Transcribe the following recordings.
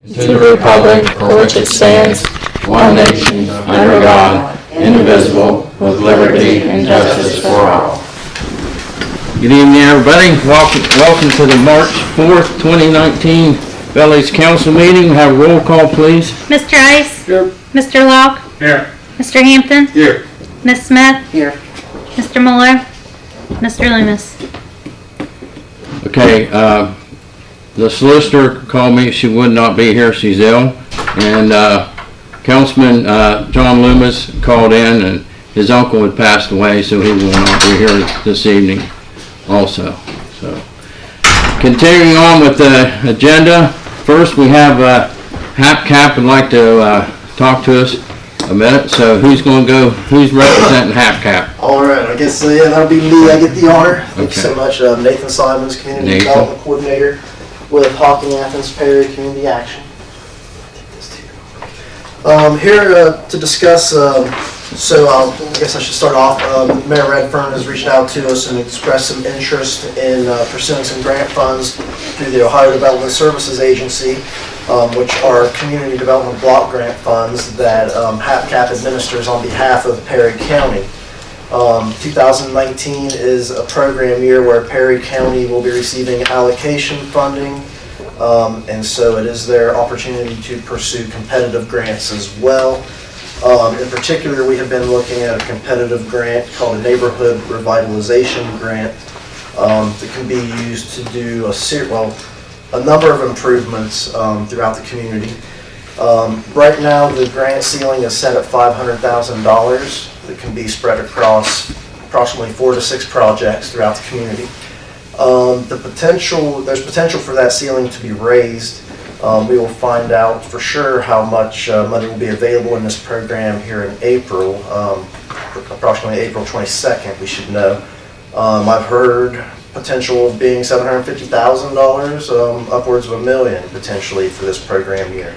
To the republic for which it stands, one nation, under God, indivisible, with liberty and justice for all. Good evening, everybody. Welcome to the March 4th, 2019 Village Council meeting. Have a roll call, please. Mr. Ice? Here. Mr. Locke? Here. Mr. Hampton? Here. Ms. Smith? Here. Mr. Muller? Mr. Loomis? Okay, the solicitor called me. She would not be here. She's ill. And Councilman John Loomis called in, and his uncle had passed away, so he will not be here this evening also. So, continuing on with the agenda, first we have HAPCAP would like to talk to us a minute. So who's going to go? Who's representing HAPCAP? All right, I guess yeah, that'll be me. I get the honor. Thank you Okay. so much. Nathan Simons, Community Nathan. Development Coordinator with Hocking Athens Perry Community Action. Here to discuss, I guess I should start off. Mayor Redfern has reached out to us and expressed some interest in pursuing some grant funds through the Ohio Development Services Agency, which are community development block grant funds that HAPCAP administers on behalf of Perry County. 2019 is a program year where Perry County will be receiving allocation funding, and so it is their opportunity to pursue competitive grants as well. In particular, we have been looking at a competitive grant called a Neighborhood Revitalization Grant that can be used to do a number of improvements throughout the community. Right now, the grant ceiling is set at $500,000 that can be spread across approximately 4 to 6 projects throughout the community. There's potential for that ceiling to be raised. We will find out for sure how much money will be available in this program here in April, approximately April 22nd, we should know. I've heard potential of being $750,000, upwards of $1 million potentially for this program year.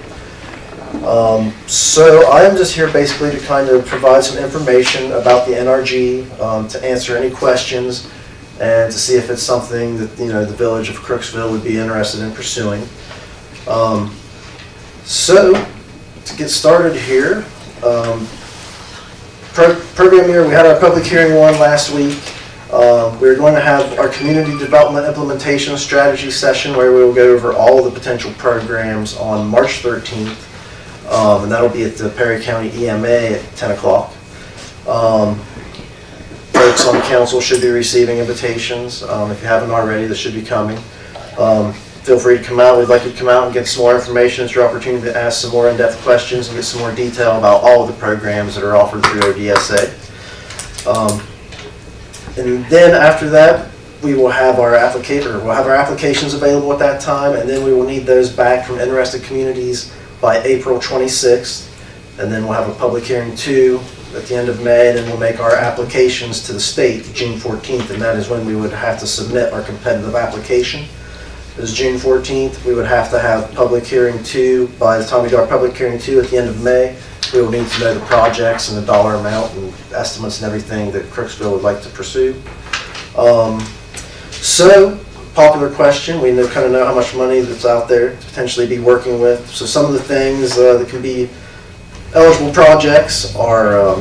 So I am just here basically to kind of provide some information about the NRG, to answer any questions, and to see if it's something that the village of Crooksville would be interested in pursuing. So to get started here, program year, we had our public hearing one last week. We're going to have our community development implementation strategy session where we will go over all of the potential programs on March 13th. And that'll be at the Perry County EMA at 10 o'clock. Folks on the council should be receiving invitations. If you haven't already, this should be coming. Feel free to come out. We'd like you to come out and get some more information. It's your opportunity to ask some more in-depth questions and get some more detail about all of the programs that are offered through ODSA. And then after that, we will have our applications available at that time, and then we will need those back from interested communities by April 26th, and then we'll have a public hearing 2 at the end of May, and then we'll make our applications to the state June 14th, and that is when we would have to submit our competitive application. Is June 14th. We would have to have public hearing 2. By the time we do our public hearing 2 at the end of May, we will need to know the projects and the dollar amount and estimates and everything that Crooksville would like to pursue. So, popular question. We kind of know how much money that's out there to potentially be working with. So some of the things that can be eligible projects are,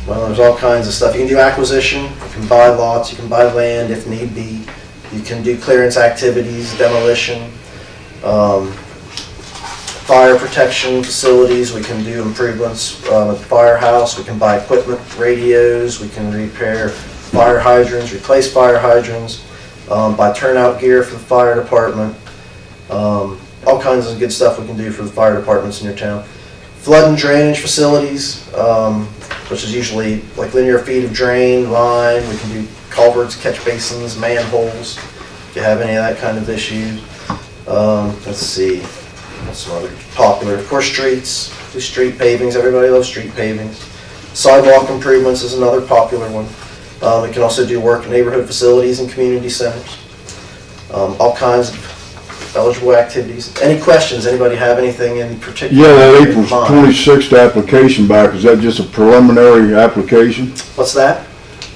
there's all kinds of stuff. You can do acquisition, you can buy lots, you can buy land if need be. You can do clearance activities, demolition, fire protection facilities. We can do improvements at the firehouse. We can buy equipment, radios. We can repair fire hydrants, replace fire hydrants. Buy turnout gear for the fire department, all kinds of good stuff we can do for the fire departments in your town. Flood and drainage facilities, which is usually like linear feet of drain, line. We can do culverts, catch basins, manholes, if you have any of that kind of issues. Let's see, what's some other popular? Of course, streets, do street pavings. Everybody loves street pavings. Sidewalk improvements is another popular one. We can also do work in neighborhood facilities and community centers. All kinds of eligible activities. Any questions? Anybody have anything in particular? Yeah, that April 26th application back, is that just a preliminary application? What's that?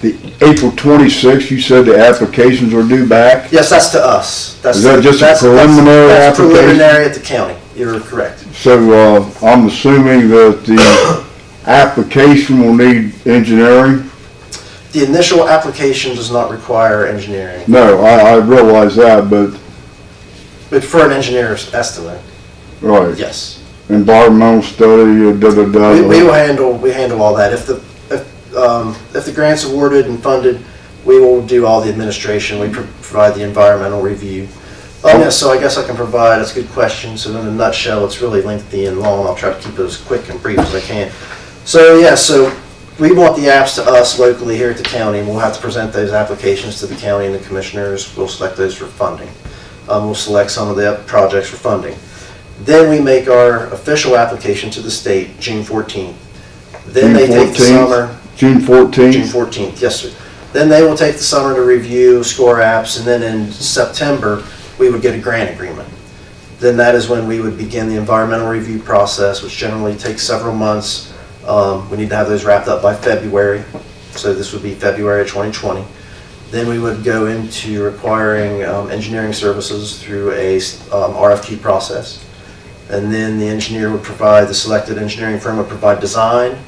The April 26th, you said the applications were due back? Yes, that's to us. Is that just a preliminary application? That's preliminary at the county. You're correct. So, I'm assuming that the application will need engineering? The initial application does not require engineering, No, I realize that, but, but for an engineer's estimate, right, yes. environmental study, da-da-da. We handle all that. If the grant's awarded and funded, we will do all the administration. We provide the environmental review. Yeah, so I guess I can provide, that's a good question. So in a nutshell, it's really lengthy and long. I'll try to keep it as quick and brief as I can. So yeah, so we want the apps to us locally here at the county, and we'll have to present those applications to the county and the commissioners. We'll select those for funding. We'll select some of the projects for funding. Then we make our official application to the state, June 14th. Then they take the summer. June 14th? June 14th, yes, sir. Then they will take the summer to review, score apps, and then in September, we would get a grant agreement. Then that is when we would begin the environmental review process, which generally takes several months. We need to have those wrapped up by February, so this would be February of 2020. Then we would go into requiring engineering services through a RFQ process. And then the engineer would provide, the selected engineering firm would provide design.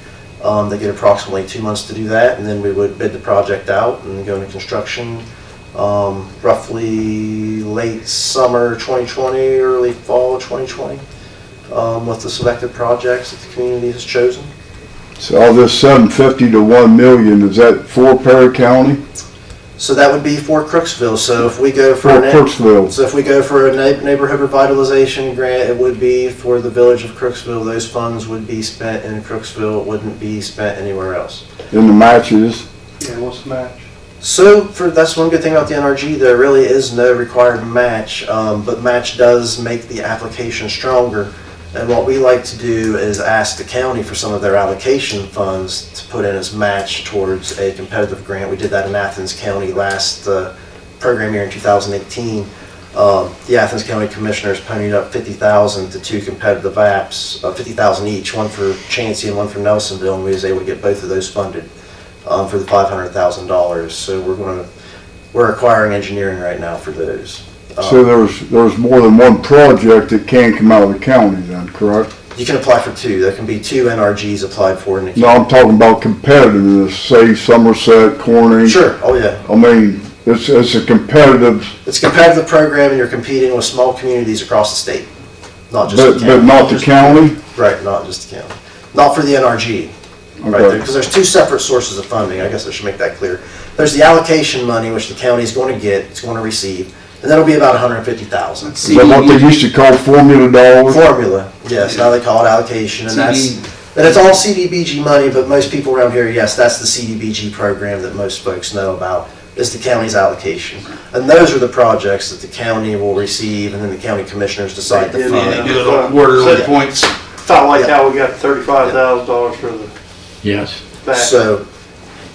They get approximately 2 months to do that, and then we would bid the project out and go into construction roughly late summer 2020, early fall 2020, with the selected projects that the community has chosen. So all this 750 to 1 million, is that for Perry County? So that would be for Crooksville. So if we go for For Crooksville? So if we go for a neighborhood revitalization grant, it would be for the village of Crooksville. Those funds would be spent in Crooksville. It wouldn't be spent anywhere else. And the matches? Yeah, what's the match? So that's one good thing about the NRG. There really is no required match, but match does make the application stronger. And what we like to do is ask the county for some of their allocation funds to put in as match towards a competitive grant. We did that in Athens County last program year in 2018. The Athens County Commissioners ponied up $50,000 to 2 competitive apps, $50,000 each, one for Chansey and one for Nelsonville, and we was able to get both of those funded for the $500,000. So we're acquiring engineering right now for those. So there's more than one project that can come out of the county then, correct? You can apply for 2. There can be 2 NRGs applied for in the No, I'm talking about competitiveness, say Somerset, Corning. Sure, oh yeah. I mean, it's a competitive. It's a competitive program, and you're competing with small communities across the state, not just the county. But not the county? Right, not just the county. Not for the NRG, right Okay. there, because there's 2 separate sources of funding. I guess I should make that clear. There's the allocation money, which the county is going to get, it's going to receive, and that'll be about $150,000. Is that what they used to call formula dollars? Formula, yes, now they call it allocation, and it's all CDBG money, but most people around here, yes, that's the CDBG program that most folks know about, is the county's allocation. And those are the projects that the county will receive, and then the county commissioners decide to Yeah, fund. they do it on quarterly points. Felt like how we got $35,000 for the Yes. back. So,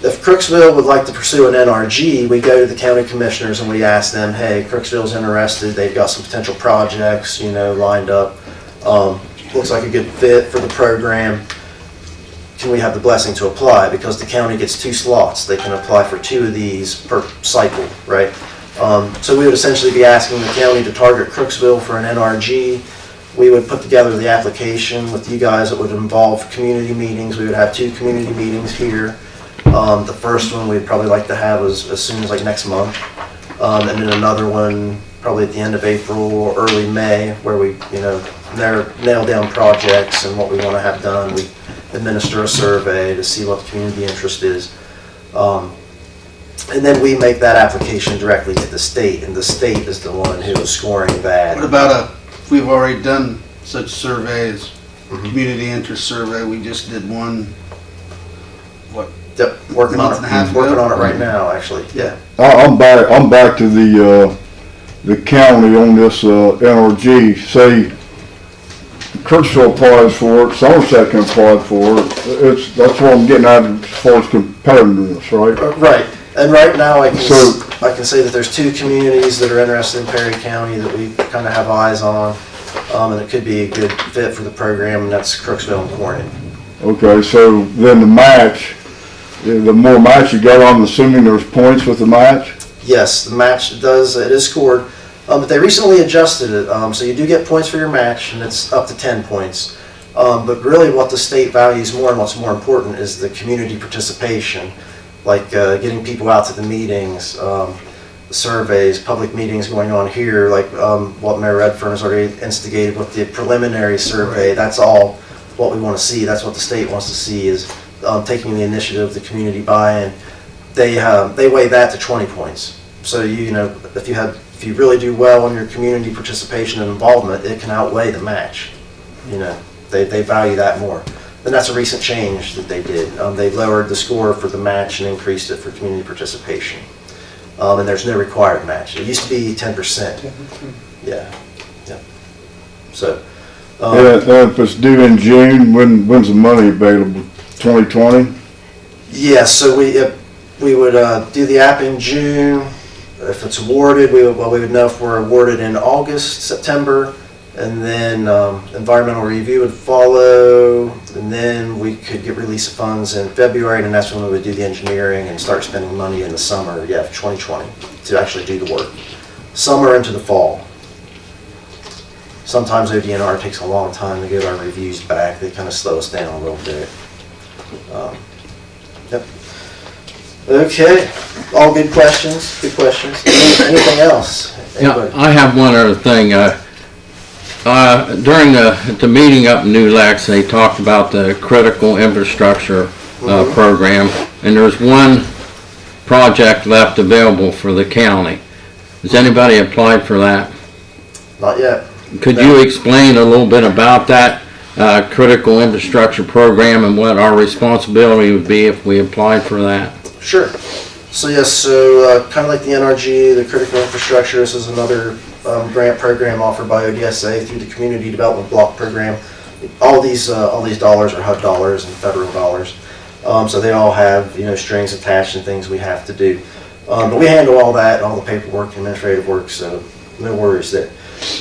if Crooksville would like to pursue an NRG, we go to the county commissioners and we ask them, hey, Crooksville's interested, they've got some potential projects, lined up. Looks like a good fit for the program. Can we have the blessing to apply? Because the county gets 2 slots. They can apply for 2 of these per cycle, right? So we would essentially be asking the county to target Crooksville for an NRG. We would put together the application with you guys. It would involve community meetings. We would have 2 community meetings here. The first one we'd probably like to have as soon as like next month. And then another one probably at the end of April or early May, where we, nail down projects and what we want to have done. We administer a survey to see what the community interest is. And then we make that application directly to the state, and the state is the one who is scoring that. What about we've already done such surveys, community interest survey, we just did one, Yep, working on month and a half it, working ago? on it right now, actually, yeah. I'm back to the county on this NRG. Say Crooksville applies for it, Somerset can apply for it. That's what I'm getting at as far as competitiveness, right? Right, and right now I So- can say that there's 2 communities that are interested in Perry County that we kind of have eyes on, and it could be a good fit for the program, and that's Crooksville and Corning. Okay, so then the match, the more match you got, I'm assuming there's points with the match? Yes, the match it is scored. But they recently adjusted it, so you do get points for your match, and it's up to 10 points. But really what the state values more and what's more important is the community participation, like getting people out to the meetings, surveys, public meetings going on here, like what Mayor Redfern has already instigated with the preliminary survey. That's all what we want to see. That's what the state wants to see, is taking the initiative, the community buy-in. They weigh that to 20 points. So you know, if you really do well in your community participation and involvement, it can outweigh the match. You know, they value that more. And that's a recent change that they did. They lowered the score for the match and increased it for community participation. And there's no required match. It used to be 10%. Yeah. So. If it's due in June, when's the money available? 2020? Yeah, so we would do the app in June. If it's awarded, we would know if we're awarded in August, September, and then environmental review would follow, and then we could get release of funds in February, and that's when we would do the engineering and start spending money in the summer, 2020, to actually do the work. Summer into the fall. Sometimes ODNR takes a long time to get our reviews back. They kind of slow us down a little bit. Yep. Okay, all good questions. Good questions. Anything else? Anybody? Yeah, I have one other thing. During the meeting up in New Lax, they talked about the critical infrastructure program, and there's one project left available for the county. Has anybody applied for that? Not yet. Could you explain a little bit about that critical infrastructure program and what our responsibility would be if we applied for that? Sure. So yes, so kind of like the NRG, the critical infrastructure, this is another grant program offered by ODSA through the Community Development Block Program. All these dollars are HUD dollars and federal dollars. So they all have, you know, strings attached and things we have to do. But we handle all that, all the paperwork, administrative work, so no worries there.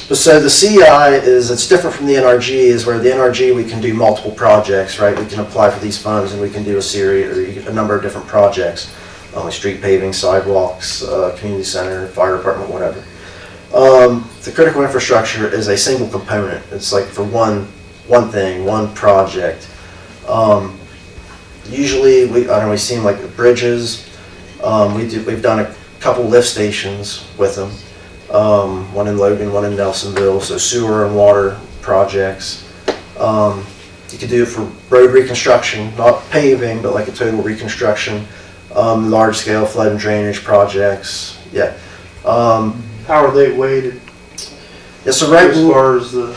But so the CEI it's different from the NRG, is where the NRG we can do multiple projects, right? We can apply for these funds and we can do a number of different projects, like street paving, sidewalks, community center, fire department, whatever. The critical infrastructure is a single component. It's like for one thing, one project. Usually we seem like bridges. We've done a couple lift stations with them. One in Logan, one in Nelsonville, so sewer and water projects. You could do it for road reconstruction, not paving, but like a total reconstruction. Large scale flood and drainage projects. Yeah. How are they weighted Yeah. So right. as far as the?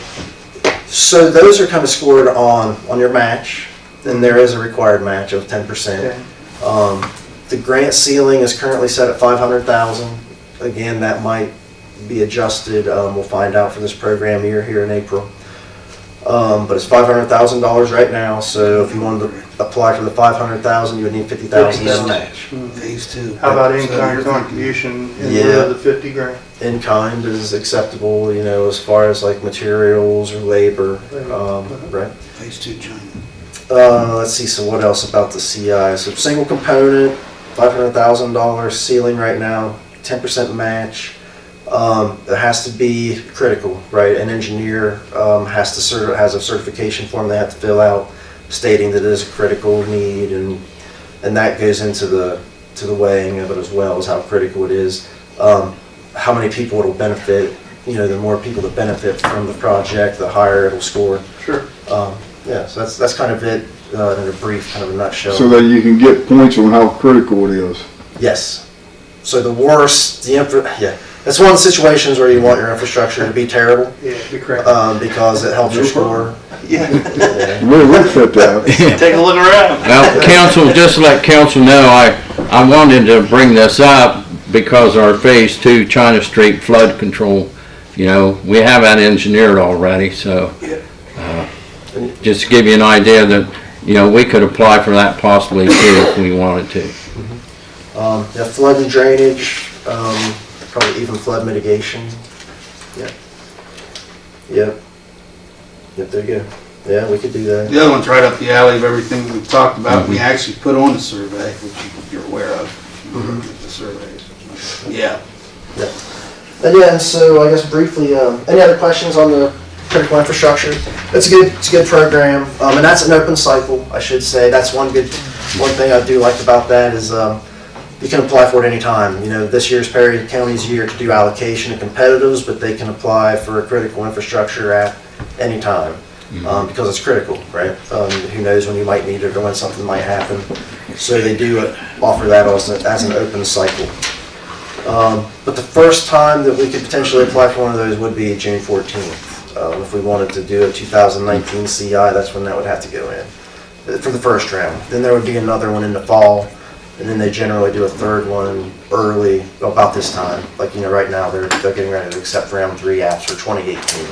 So those are kind of scored on your match, and there is a required match of 10%. Okay. The grant ceiling is currently set at $500,000. Again, that might be adjusted. We'll find out for this program year here in April. But it's $500,000 right now. So if you wanted to apply for the $500,000, you would need $50,000 in match. Phase two. How about So in-kind you're contribution in Yeah. lieu of the 50 grand? In kind is acceptable, you know, as far as like materials or labor, right? Phase two, China. Let's see, so what else about the CI? So single component, $500,000 ceiling right now, 10% match. It has to be critical, right? An engineer has a certification form they have to fill out stating that it is a critical need, and that goes into the weighing of it as well, as how critical it is. How many people it'll benefit. You know, the more people that benefit from the project, the higher it'll score. Sure. Yeah, so that's kind of it in a brief, kind of a nutshell. So that you can get points on how critical it is. Yes. So the worst, that's one of the situations where you want your infrastructure to be terrible, Yeah, be correct. because it helps your score. Yeah. Yeah. We'll fit that. Take a look around. Well, council, just to let council know, I wanted to bring this up because our Phase 2 China Street flood control, you know, we have that engineered already, so just to give you an idea that, you know, we could apply for that possibly too if we wanted to. Yeah, flood and drainage, probably even flood mitigation. Yeah. Yep. Yep, there you go. Yeah, we could do that. The other one's right up the alley of everything we've talked about. We actually put on the survey, which you're aware of. If you look at the surveys. Yeah. And yeah, and so I guess briefly, any other questions on the critical infrastructure? It's a good program, and that's an open cycle, I should say. That's one thing I do like about that is you can apply for it anytime. You know, this year's Perry County's year to do allocation and competitives, but they can apply for a critical infrastructure at any time because it's critical, right? Who knows when you might need it or when something might happen. So they do offer that as an open cycle. But the first time that we could potentially apply for one of those would be June 14th. If we wanted to do a 2019 CI, that's when that would have to go in for the first round. Then there would be another one in the fall, and then they generally do a third one early, about this time. Like, you know, right now they're getting ready to accept round 3 apps for 2018.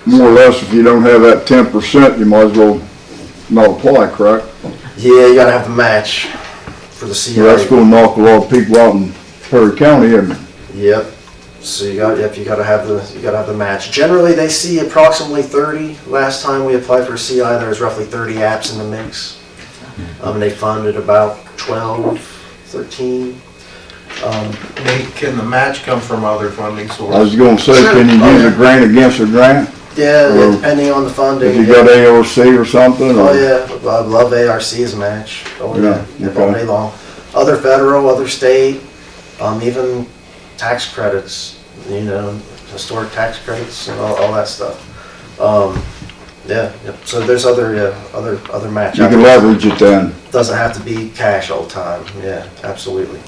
More or less, if you don't have that 10%, you might as well not apply, correct? Yeah, you gotta have the match for the CI. So that's gonna knock a lot of people out in Perry County, isn't it? Yep. So you gotta have the match. Generally, they see approximately 30. Last time we applied for a CI, there was roughly 30 apps in the mix. They funded about 12, 13. Can the match come from other funding I was sources? gonna say, can you use a grant against a grant? Yeah, depending on the funding. If you got AOC or something? Oh or- yeah, I love ARC as a match. Oh yeah, Yeah, all okay. day long. Other federal, other state, even tax credits, you know, historic tax credits and all that stuff. Yeah. So there's other match. You can leverage it then. Doesn't have to be cash all the time. Yeah, absolutely.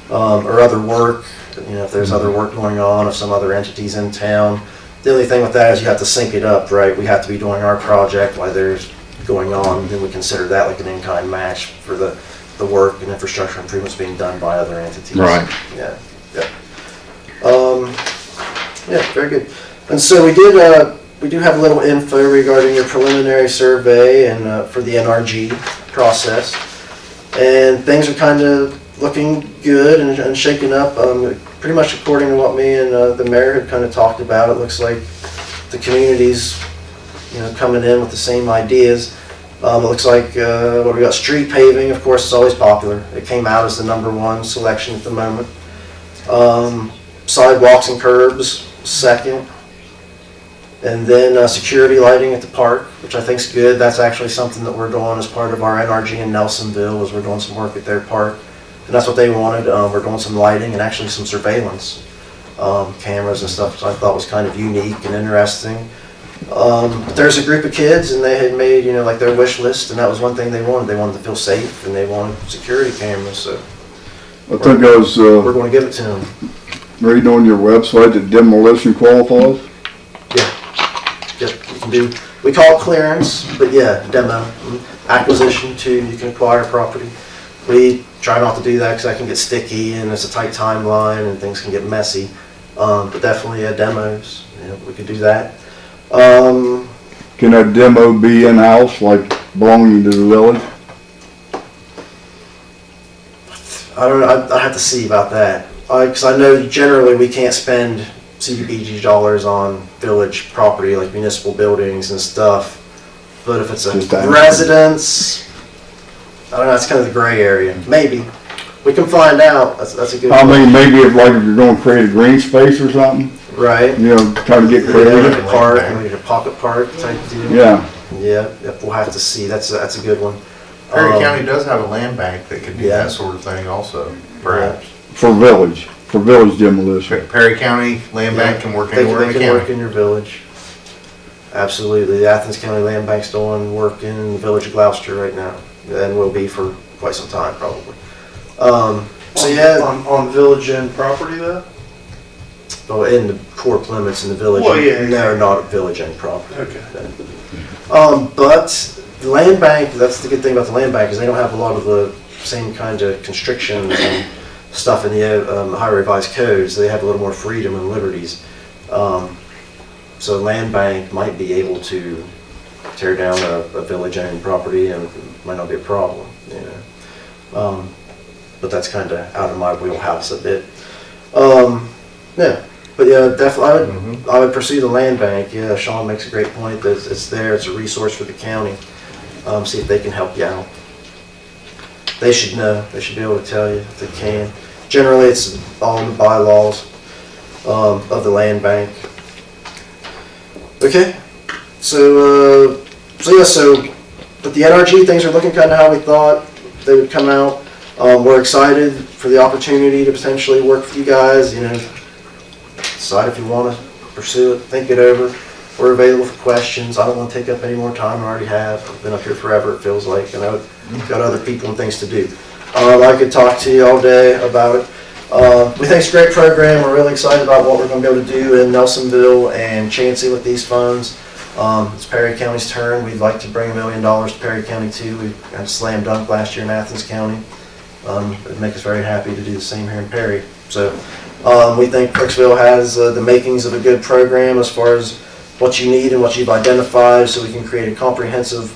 Or other work, you know, if there's other work going on, if some other entity's in town. The only thing with that is you have to sync it up, right? We have to be doing our project while there's going on, then we consider that like an in-kind match for the work and infrastructure improvements being done by other entities. Right. Yeah. Yeah, very good. And so we do have a little info regarding your preliminary survey and for the NRG process. And things are kind of looking good and shaking up. Pretty much according to what me and the mayor had kind of talked about, it looks like the community's, you know, coming in with the same ideas. It looks like what we got, street paving, of course, is always popular. It came out as the #1 selection at the moment. Sidewalks and curbs, second. And then security lighting at the park, which I think is good. That's actually something that we're doing as part of our NRG in Nelsonville, is we're doing some work at their park. And that's what they wanted. We're doing some lighting and actually some surveillance cameras and stuff, which I thought was kind of unique and interesting. But there's a group of kids, and they had made, you know, like their wish list, and that was one thing they wanted. They wanted to feel safe, and they wanted security cameras. So I think I was we're going to give it to them. reading on your website that demolition qualifies. Yep, you can do. We call it clearance, but yeah, demo, acquisition too. You can acquire property. We try not to do that because that can get sticky and it's a tight timeline and things can get messy. But definitely demos. Yeah, we could do that. Can a demo be in-house, like belonging to the village? I don't know. I have to see about that because I know generally we can't spend CDBG dollars on village property like municipal buildings and stuff. But if it's a Just that. residence, I don't know. That's kind of the gray area. Maybe we can find out. That's a good. I mean, maybe if like if you're gonna create a green space or something, right. you know, try to get Yeah, creative. like a park, like a pocket park type deal. Yeah, Yeah. Yep, we'll have to see. That's a good one. Perry County does have a land bank that could do Yeah. that sort of thing also, perhaps. for village demolition. Perry County Land Bank can work They anywhere in the can work county. in your village. Absolutely. The Athens County Land Bank's doing work in the village of Gloucester right now, and will be for quite some time probably. So yeah, On village and property though? oh, in the core limits in the village. Well, yeah. No, not a village and property. Okay. But the land bank, that's the good thing about the land bank, is they don't have a lot of the same kind of constrictions and stuff in the higher revised codes. They have a little more freedom and liberties. So land bank might be able to tear down a village-owned property and it might not be a problem, you know. But that's kind of out of my wheelhouse a bit. Yeah, but yeah, definitely, I would pursue the land bank. Yeah, Sean makes a great point that it's there, it's a resource for the county. See if they can help you out. They should know, they should be able to tell you if they can. Generally, it's all in the bylaws. of the land bank. Okay, so but the NRG, things are looking kind of how we thought they would come out. We're excited for the opportunity to potentially work with you guys, decide if you want to pursue it, think it over. We're available for questions. I don't want to take up any more time. I already have. I've been up here forever, it feels like, and I've got other people and things to do. I could talk to you all day about it. We think it's a great program. We're really excited about what we're going to be able to do in Nelsonville and Chansey with these funds. It's Perry County's turn. We'd like to bring $1 million to Perry County too. We had a slam dunk last year in Athens County. It'd make us very happy to do the same here in Perry. So we think Crooksville has the makings of a good program as far as what you need and what you've identified, so we can create a comprehensive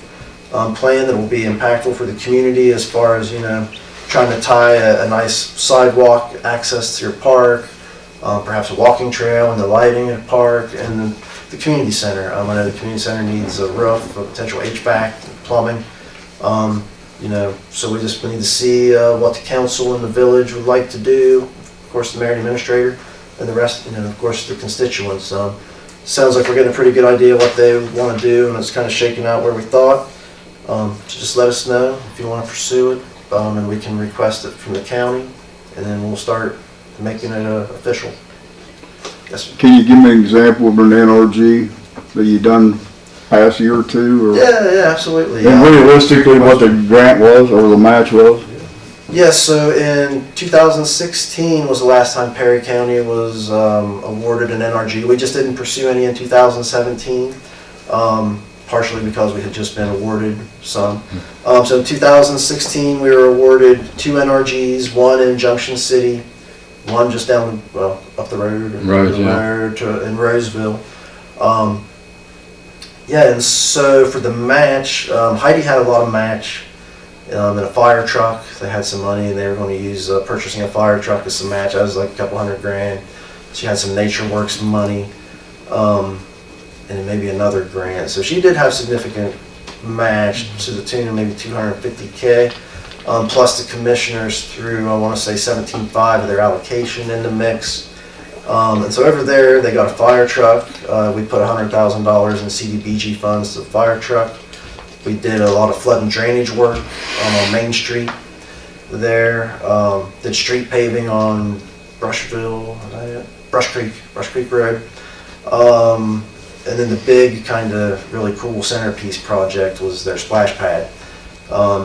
plan that will be impactful for the community as far as, trying to tie a nice sidewalk access to your park, perhaps a walking trail and the lighting at the park, and the community center. I know the community center needs a roof, a potential HVAC, plumbing. So we just need to see what the council and the village would like to do. Of course, the mayor and administrator, and the rest, of course, the constituents. Sounds like we're getting a pretty good idea of what they want to do, and it's kind of shaking out where we thought. So just let us know if you want to pursue it, and we can request it from the county, and then we'll start making it official. Yes, sir. Can you give me an example of an NRG that you done past year or two? Or? Yeah, absolutely. And realistically, what the grant was or the match was? Yes, so in 2016 was the last time Perry County was awarded an NRG. We just didn't pursue any in 2017, partially because we had just been awarded some. So in 2016 we were awarded 2 NRGs, one in Junction City, one just down, up the road, in Roseville. And so for the match, Heidi had a lot of match. In a fire truck, they had some money and they were going to use purchasing a fire truck as some match. That was like a couple $100,000. She had some Nature Works money, and maybe another grant. So she did have significant match to the tune of maybe $250K, plus the commissioners threw, I want to say 17.5 of their allocation in the mix. And so over there, they got a fire truck. We put $100,000 in CDBG funds to the fire truck. We did a lot of flood and drainage work on Main Street there. Did street paving on Brushville, Brush Creek Road. And then the big kind of really cool centerpiece project was their splash pad.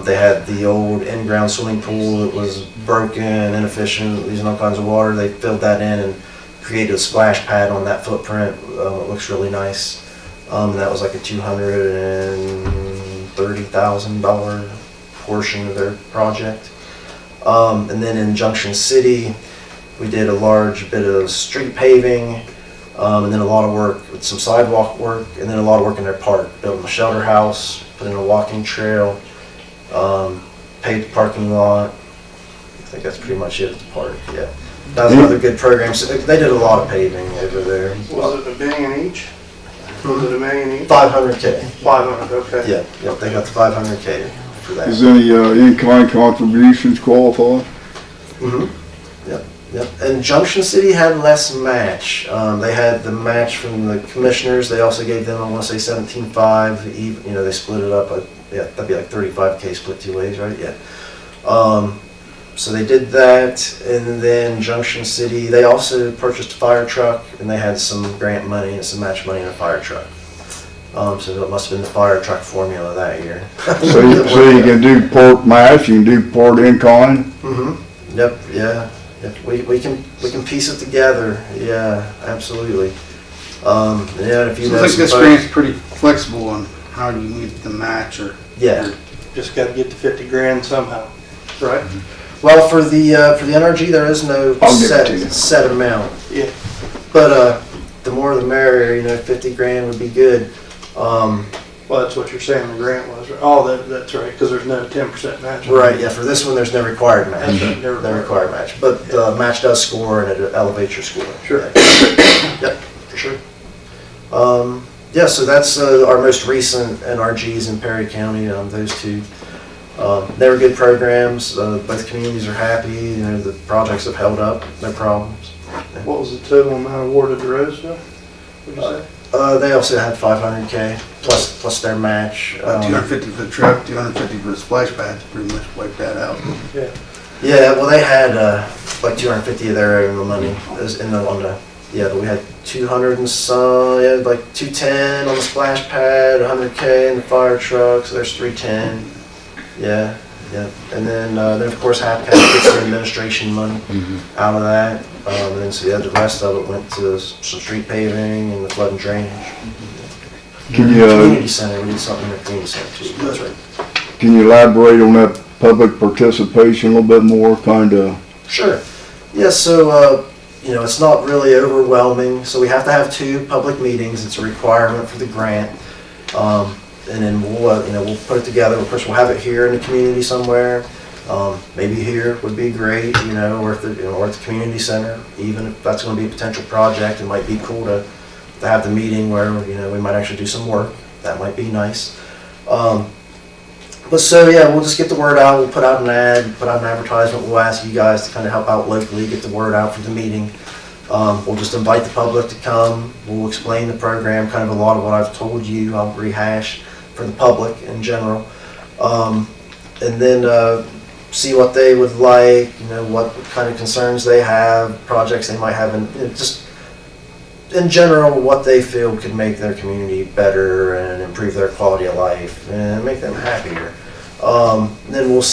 They had the old in-ground swimming pool that was broken, inefficient, losing all kinds of water. They filled that in and created a splash pad on that footprint. It looks really nice. That was like a $230,000 portion of their project. And then in Junction City, we did a large bit of street paving, and then a lot of work with some sidewalk work, and then a lot of work in their park, building a shelter house, put in a walking trail, paved the parking lot. I think that's pretty much it at the park, yeah. That was another good program. So they did a lot of paving over there. Was it $1 million each? Was it $1 million each? 500K. 500, okay. Yeah, yep, they got the 500K for that. Is any in-kind contributions qualify? Yep. And Junction City had less match. They had the match from the commissioners. They also gave them, I want to say 17.5. They split it up. That'd be like 35K split 2 ways, right? Yeah. So they did that, and then Junction City, they also purchased a fire truck, and they had some grant money and some match money in a fire truck. So it must have been the fire truck formula that year. So you can do port match, you can do port in-kind? Yep, yeah. Yep. We can piece it together. Yeah, absolutely. If you So I think this grant's pretty flexible on how do you meet the match or. Yeah. Just gotta get to 50 grand somehow, right? Well, for the NRG, there is no I'll give it to you. set amount. Yeah. But the more the merrier. 50 grand would be good. Well, that's what you're saying the grant was, right? Oh, that's right, because there's no 10% match. Right. Yeah. For this one, there's no required match. Okay. No required match. But the match does score, and it elevates your score. Sure. Yep. For sure. Yeah. So that's our most recent NRGs in Perry County. Those two. They were good programs. Both communities are happy. The projects have held up, no problems. What was the total amount awarded to Roseville? What'd you say? They also had 500K plus their match. 250 for the truck, 250 for the splash pad, pretty much wiped that out. Yeah. Yeah, well, they had like 250 of their own money. It was in the on the but we had 200 and some, like 210 on the splash pad, 100K in the fire truck, so there's 310. Yeah. And then of course half gets the administration money out of that. And then so the rest of it went to some street paving and the flood and drainage. Can Community you, center, we need something in the community center too. That's right. can you elaborate on that public participation a little bit more, kinda? Sure. Yeah, so, it's not really overwhelming. So we have to have 2 public meetings. It's a requirement for the grant. And then we'll put it together. Of course, we'll have it here in the community somewhere. Maybe here would be great, or at the community center. Even if that's going to be a potential project, it might be cool to have the meeting where, we might actually do some work. That might be nice. But so, we'll just get the word out. We'll put out an ad, put out an advertisement. We'll ask you guys to kind of help out locally, get the word out for the meeting. We'll just invite the public to come. We'll explain the program, kind of a lot of what I've told you. I'll rehash for the public in general. And then see what they would like, what kind of concerns they have, projects they might have, and just in general, what they feel could make their community better and improve their quality of life and make them happier. Then we'll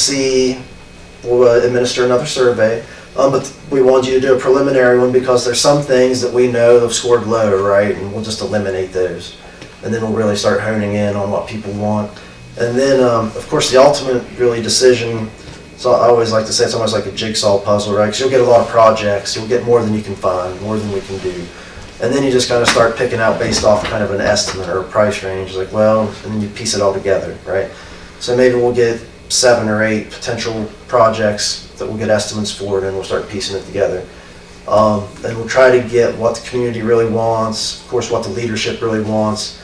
administer another survey. But we want you to do a preliminary one because there's some things that we know have scored low, right? And we'll just eliminate those. And then we'll really start honing in on what people want. And then, of course, the ultimate really decision, so I always like to say it's almost like a jigsaw puzzle, right? Because you'll get a lot of projects. You'll get more than you can find, more than we can do. And then you just kind of start picking out based off kind of an estimate or a price range. Like, well, and then you piece it all together, right? So maybe we'll get 7 or 8 potential projects that we'll get estimates for, and then we'll start piecing it together. And we'll try to get what the community really wants, of course, what the leadership really wants.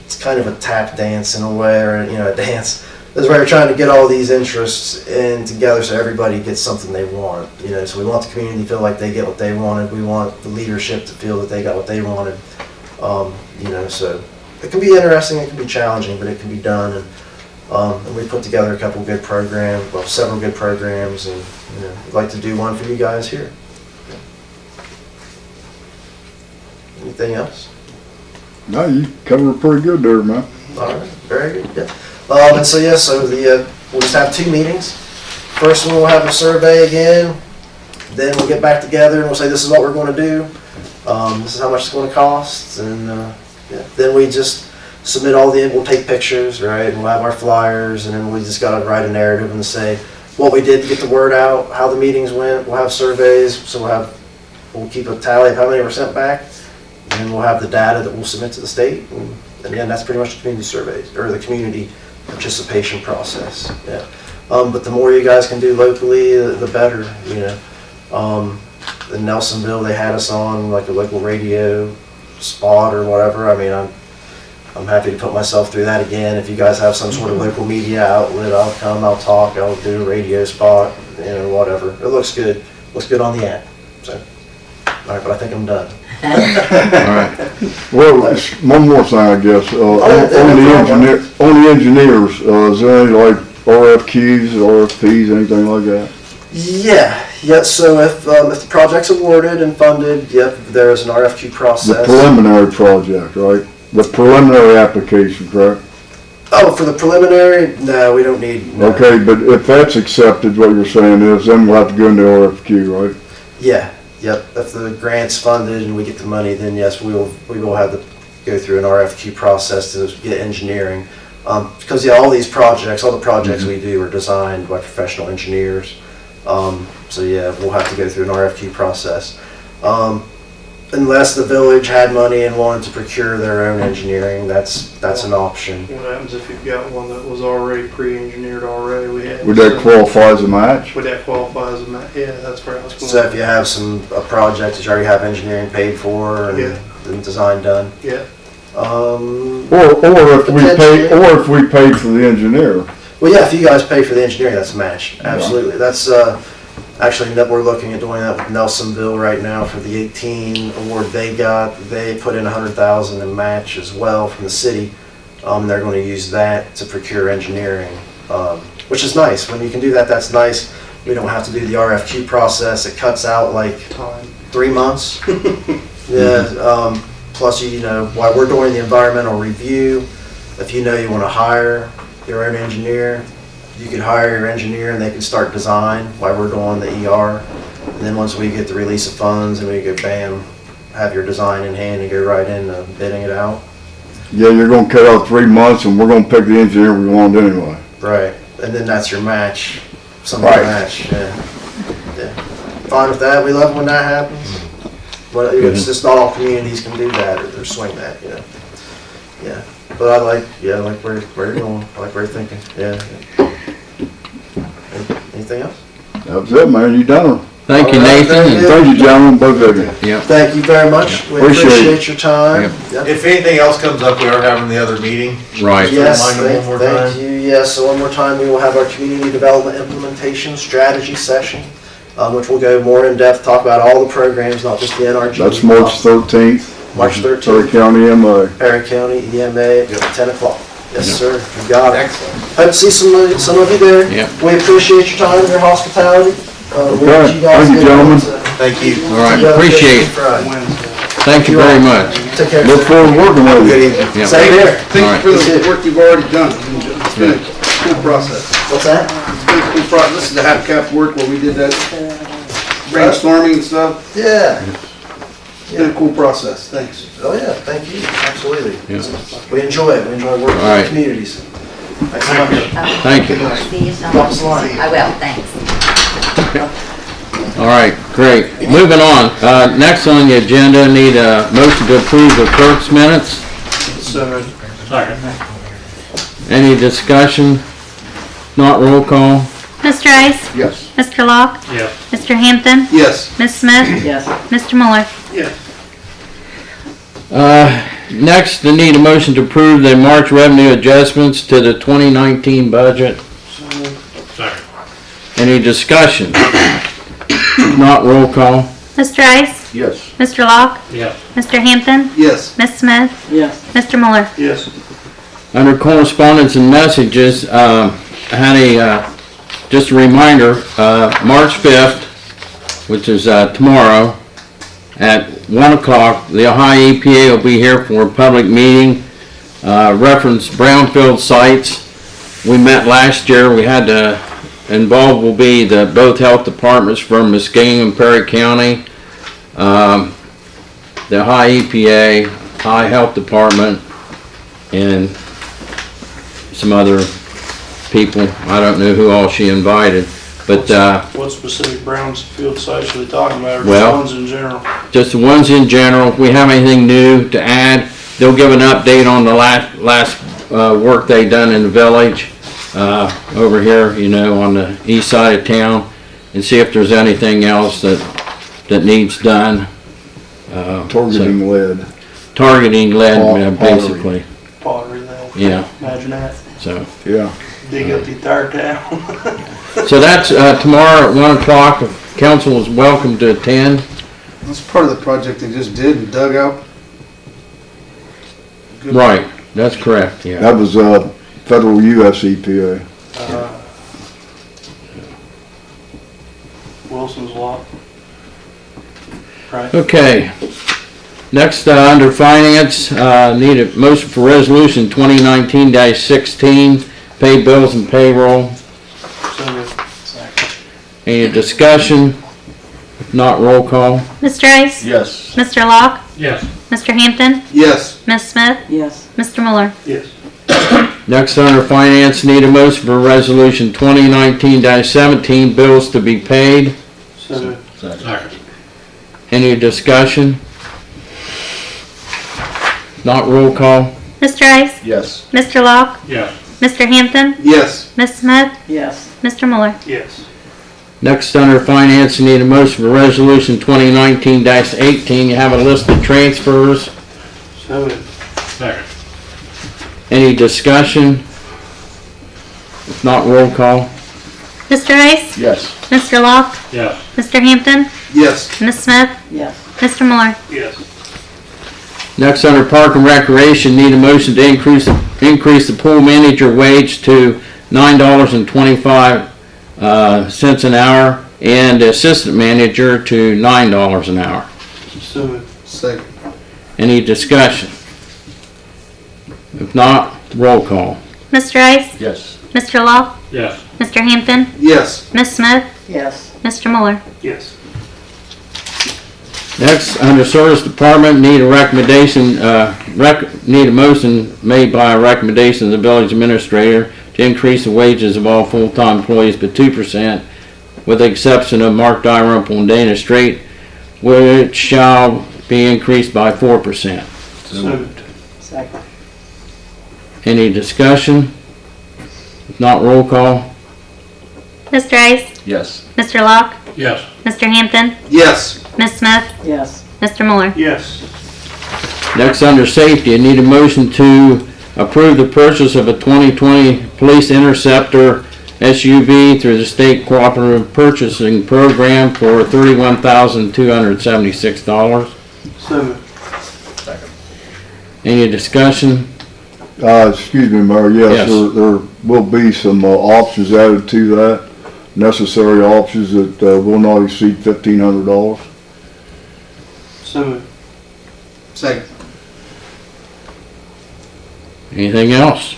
It's kind of a tap dance in a way, or a dance. This is where you're trying to get all these interests in together so everybody gets something they want. So we want the community to feel like they get what they wanted. We want the leadership to feel that they got what they wanted. So it can be interesting, it can be challenging, but it can be done. And we put together a couple good programs, several good programs, and we'd like to do one for you guys here. Anything else? No, you covered pretty good there, man. All right, very good. Yeah. And so we'll just have 2 meetings. First one, we'll have a survey again. Then we'll get back together and we'll say this is what we're going to do. This is how much it's going to cost, and then we just submit we'll take pictures, right? And we'll have our flyers, and then we just got to write a narrative and say what we did to get the word out, how the meetings went. We'll have surveys, so we'll keep a tally of how many were sent back, and we'll have the data that we'll submit to the state. And again, that's pretty much the community surveys or the community participation process. Yeah. But the more you guys can do locally, the better. In Nelsonville, they had us on like a local radio spot or whatever. I mean, I'm happy to put myself through that again. If you guys have some sort of local media outlet, I'll come, I'll talk, I'll do a radio spot, whatever. It looks good. Looks good on the app. So, all right, but I think I'm done. All right. Well, one more thing, I guess. On the engineers, is there any like RFQs, RFPs, anything like that? Yeah. So if the project's awarded and funded, there is an RFQ process. The preliminary project, right? The preliminary application, correct? Oh, for the preliminary, no, we don't need. No. Okay, but if that's accepted, what you're saying is, then we'll have to go into RFQ, right? Yeah. Yep. If the grant's funded and we get the money, then yes, we will have to go through an RFQ process to get engineering. Because all the projects we do are designed by professional engineers. So we'll have to go through an RFQ process. Unless the village had money and wanted to procure their own engineering, that's an option. What happens if you've got one that was already pre-engineered already? Would that qualify as a match? Would that qualify as a match? Yeah, that's where I was going. So if you have a project that you already have engineering paid for and design done. Yeah. Or if we paid for the engineer. Well, if you guys pay for the engineering, that's a match. Absolutely. That's Actually, that we're looking at doing that with Nelsonville right now for the 18 award they got. They put in $100,000 in match as well from the city. They're going to use that to procure engineering, which is nice. When you can do that, that's nice. We don't have to do the RFQ process. It cuts out like 3 months. Yeah. Plus, you know, while we're doing the environmental review, if you know you want to hire your own engineer, you can hire your engineer and they can start design while we're doing the ER. And then once we get the release of funds and we go bam, have your design in hand and go right into bidding it out. Yeah, you're gonna cut out 3 months and we're gonna pick the engineer we want anyway. Right. And then that's your match. Somebody Right. match. Yeah. Yeah. Fine with that. We love it when that happens. But it's just not all communities can do that or swing that, you know. Yeah. But I like where you're going. I like where you're thinking. Yeah. Anything else? That was it, man, you done. Thank you, All right, Nathan. thank and- you. Thank you, gentlemen, both of you. Yep. Thank you very much. We Appreciate it. appreciate your time. Yep. If anything else comes up, we are having the other meeting. Right. Yes, Remind them one more thank time. you. Yes, so one more time, we will have our community development implementation strategy session, which will go more in depth, talk about all the programs, not just the NRG. That's March 13th. March Perry 13th, County MA. Perry County EMA at 10 o'clock. Yes, Yeah. sir, you got it. Excellent. Hope to see some of you there. Yeah. We appreciate your time and your hospitality. We wish Okay. you guys Thank you, good gentlemen. luck. Thank you. All right, You have a good appreciate it. Friday. Thank you very much. Take care. Look forward to working with Good you. evening. Yeah. Same here. Thank Alright. you for the work you've already done. It's been a cool process. What's that? It's been a cool process. This is the HAPCAP work where we did that brainstorming and stuff. Yeah. It's been a cool process. Thanks. Oh, yeah, thank you. Absolutely. Yeah. We enjoy it. We enjoy working with All right. the communities. Thanks so much. Thank you. See you soon. Drop us a line. I will, thanks. All right, great. Moving on. Next on the agenda, need a motion to approve the clerk's minutes. So, Any discussion? Not roll call? Mr. Ice? Yes. Mr. Locke? yeah. Mr. Hampton? Yes. Ms. Smith? Yes. Mr. Muller? Yeah. Next, I need a motion to approve the March revenue adjustments to the 2019 budget. Any discussion? Not roll call? Mr. Ice? Yes. Mr. Locke? Yeah. Mr. Hampton? Yes. Ms. Smith? Yes. Mr. Muller? Yes. Under correspondence and messages, I had just a reminder, March 5th, which is tomorrow, at 1 o'clock, the Ohio EPA will be here for a public meeting, reference brownfield sites. We met last year, we had involved will be both health departments from Muskingum and Perry County, the Ohio EPA, Ohio Health Department, and some other people. I don't know who all she invited, but What specific brownfield sites are they talking about, or Well- just ones in general? just the ones in general. If we have anything new to add, they'll give an update on the last work they done in the village over here, you know, on the east side of town, and see if there's anything else that needs done. Targeting lead. Targeting lead, Pottery. basically. Pottery, though. Yeah. Imagine that. So. Yeah. Dig up the entire town. So that's tomorrow at 1 o'clock. Council is welcome to attend. That's part of the project they just did and dug out. Good. Right, that's correct, yeah. That was, federal US EPA. Wilson's lot. Right. Okay. Next, under finance, need a motion for resolution 2019-16, pay bills and payroll. So moved. Any discussion? If not, roll call. Mr. Ice? Yes. Mr. Locke? Yes. Mr. Hampton? Yes. Ms. Smith? Yes. Mr. Muller? Yes. Next, under finance, need a motion for resolution 2019-17, bills to be paid. So moved. Any discussion? Not roll call. Mr. Ice? Yes. Mr. Locke? Yeah. Mr. Hampton? Yes. Ms. Smith? Yes. Mr. Muller? Yes. Next, under finance, need a motion for resolution 2019-18. You have a list of transfers. So moved. Any discussion? If not, roll call. Mr. Rice? Yes. Mr. Locke? Yes. Mr. Hampton? Yes. Ms. Smith? Yes. Mr. Muller? Yes. Next, under Park and Recreation, need a motion to increase the pool manager wage to $9.25 an hour and the assistant manager to $9 an hour. So moved. Second. Any discussion? If not, roll call. Mr. Rice? Yes. Mr. Locke? Yes. Mr. Hampton? Yes. Ms. Smith? Yes. Mr. Muller? Yes. Next, under Service Department, need a recommendation, need a motion made by a recommendation of the village administrator to increase the wages of all full-time employees by 2%, with the exception of Mark Dalrymple and Dana Strait, which shall be increased by 4%. So moved. Second. Any discussion? If not, roll call. Mr. Rice? Yes. Mr. Locke? Yes. Mr. Hampton? Yes. Ms. Smith? Yes. Mr. Muller? Yes. Next, under Safety, I need a motion to approve the purchase of a 2020 Police Interceptor SUV through the State Cooperative Purchasing Program for $31,276. So moved. Any discussion? Excuse me, Mayor, yes, Yes. there will be some options added to that, necessary options that will not exceed $1,500. So moved. Second. Anything else?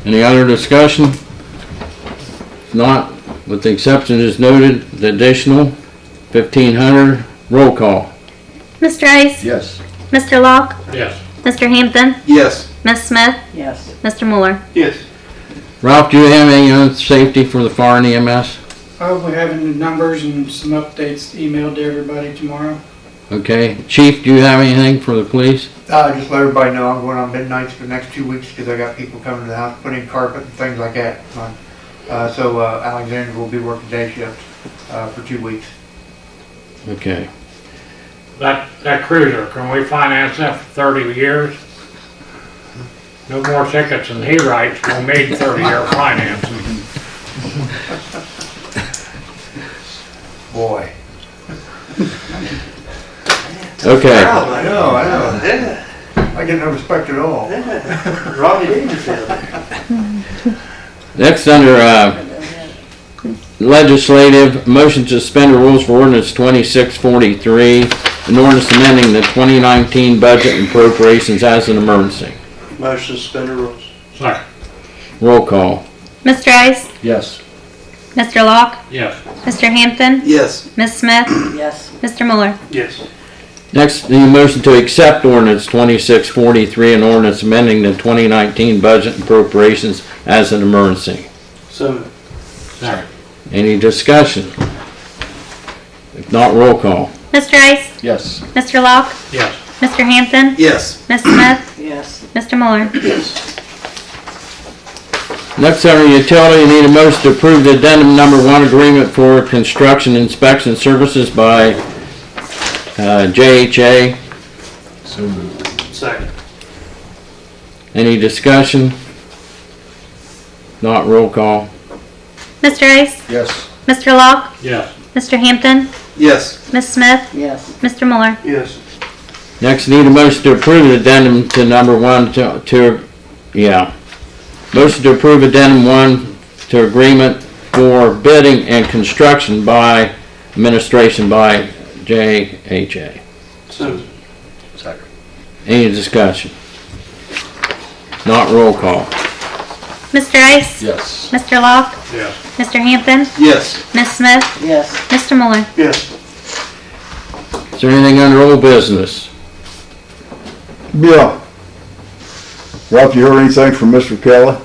Any other discussion? If not, with the exception as noted, the additional $1,500, roll call. Mr. Rice? Yes. Mr. Locke? Yes. Mr. Hampton? Yes. Ms. Smith? Yes. Mr. Muller? Yes. Ralph, do you have any on safety for the fire and EMS? We're having the numbers and some updates emailed to everybody tomorrow. Okay. Chief, do you have anything for the police? Just let everybody know I'm going on midnights for the next 2 weeks because I got people coming to the house, putting carpet and things like that. So Alexander will be working day shift for 2 weeks. Okay. That cruiser, can we finance that for 30 years? No more tickets than he writes, we'll need 30-year financing. Boy. Okay. I know. I get no respect at all. Rodney Dangerfield. Next, under legislative, motion to suspend the rules for ordinance 2643, an ordinance amending the 2019 budget and appropriations as an emergency. Motion to suspend the rules. Second. Roll call. Mr. Rice? Yes. Mr. Locke? Yes. Mr. Hampton? Yes. Ms. Smith? Yes. Mr. Muller? Yes. Next, the motion to accept ordinance 2643, an ordinance amending the 2019 budget and appropriations as an emergency. So moved. Second. Any discussion? If not, roll call. Mr. Rice? Yes. Mr. Locke? Yes. Mr. Hampton? Yes. Ms. Smith? Yes. Mr. Muller? Next, under utility, you need a motion to approve the addendum number 1 agreement for construction inspection services by JHA. So moved. Second. Any discussion? Not, roll call. Mr. Rice? Yes. Mr. Locke? Yes. Mr. Hampton? Yes. Ms. Smith? Yes. Mr. Muller? Yes. Next, need a motion to approve the addendum to number 1 motion to approve addendum 1 to agreement for bidding and construction by administration by JHA. So moved. Second. Any discussion? Not, roll call. Mr. Rice? Yes. Mr. Locke? Yes. Mr. Hampton? Yes. Ms. Smith? Yes. Mr. Muller? Yes. Is there anything under old business? Yeah. Ralph, you heard anything from Mr. Kelly?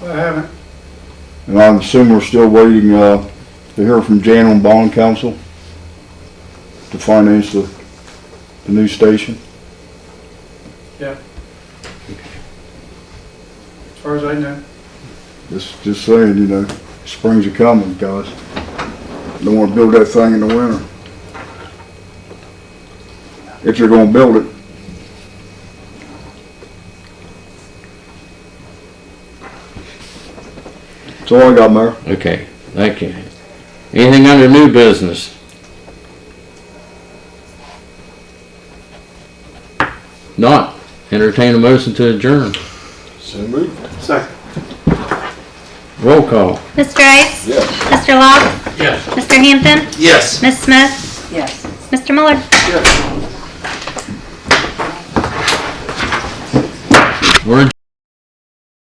I haven't. And I assume we're still waiting to hear from Jan on Bond Council to finance the new station. As far as I know. Just saying, you know, spring's a coming, guys. Don't want to build that thing in the winter. If you're gonna build it. That's all I got, Mayor. Okay. Thank you. Anything under new business? Not. Entertain a motion to adjourn. So moved. Second. Roll call. Mr. Ice? Yes. Mr. Locke? Yes. Mr. Hampton? Yes. Ms. Smith? Yes. Mr. Miller? Yes. We're adjourned.